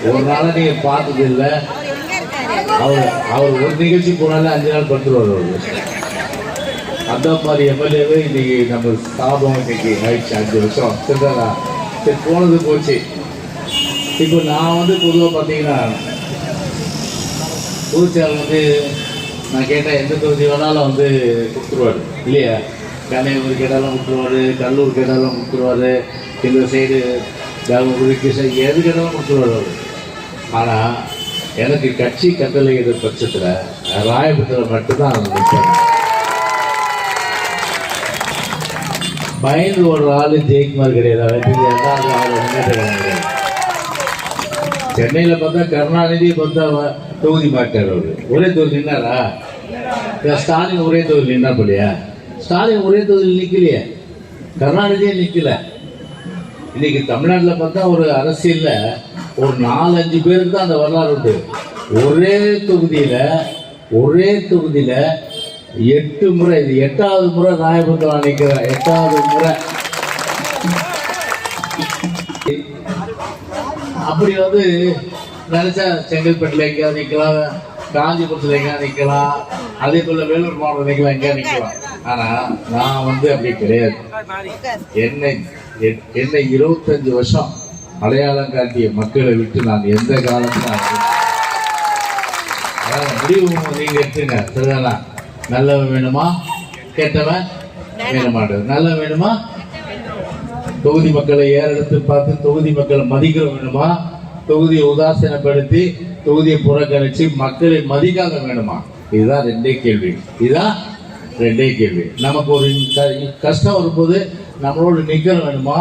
ஒரு நாள நீங்க பார்த்தது இல்லை. அவர் ஒரு நிகழ்ச்சி போனாலே 5 நாள் படுத்துருவார் அவரு. அந்த மாதிரி எம்எல்ஏவே இன்னைக்கு நம்ம ஸ்தாபம் இன்னைக்கு ஆயிடுச்சு 5 வருஷம். சரி போனது போச்சு. இப்போ நான் வந்து பொதுவாக பார்த்தீங்கன்னா பொதுச்செயலாளர் நான் கேட்டேன் எந்த தொகுதி வேணாலும் கொடுத்துருவாரு இல்லையா. கன்னியாகுமரி கேட்டாலும் கொடுத்துருவாரு, கல்லூர் கேட்டாலும் கொடுத்துருவாரு, இந்த சைடு தருமபுரி கிருஷ்ணகிரி எது கேட்டாலும் கொடுத்துருவாரு அவர். ஆனால் எனக்கு கட்சி கட்டளையிட பட்சத்தில் ராயபுரத்தில் மட்டும்தான் நிற்பாங்க. பயந்து ஒரு ஆள் ஜெயக்குமார் கிடையாது. கிடையாது. சென்னையில் பார்த்தா கருணாநிதி பார்த்தா தொகுதி மாட்டார். அவரு ஒரே தொகுதி நின்னாரா? ஸ்டாலின் ஒரே தொகுதி நின்னா போலியா? ஸ்டாலின் ஒரே தொகுதியில் நிற்கலையே, கருணாநிதியே நிற்கல. இன்னைக்கு தமிழ்நாட்டில் பார்த்தா ஒரு அரசியல்ல ஒரு 4-5 பேருக்கு தான் அந்த வரலாறு உண்டு. ஒரே தொகுதியில 8 முறை, இது 8வது முறை ராயபுரத்தில் நிற்கிறேன். 8வது முறை. அப்படி நினைச்சா செங்கல்பட்டுல எங்கேயாவது நிற்கலாம், காஞ்சிபுரத்தில் எங்கேயாவது நிற்கலாம், அதே போல வேலூர் மாவட்டம் நிற்கலாம், எங்கேயா நிற்கலாம். ஆனா நான் அப்படி கிடையாது. என்னை 25 வருஷம் அடையாளம் காட்டிய மக்களை விட்டு நான் எந்த காலத்திலும் முடிவு நீங்க எடுத்துங்க. சரிதானா? நல்லவன் வேணுமா, கெட்டவன் வேணுமாட்டது. நல்லவன் வேணுமா, தொகுதி மக்களை ஏறெடுத்து பார்த்து தொகுதி மக்களை மதிக்கிற வேணுமா, தொகுதியை உதாசீனப்படுத்தி தொகுதியை புறக்கணிச்சு மக்களை மதிக்காத வேணுமா? இதுதான் 2 கேள்வி. நமக்கு ஒரு கஷ்டம் வரும்போது நம்மளோட நிற்க வேணுமா,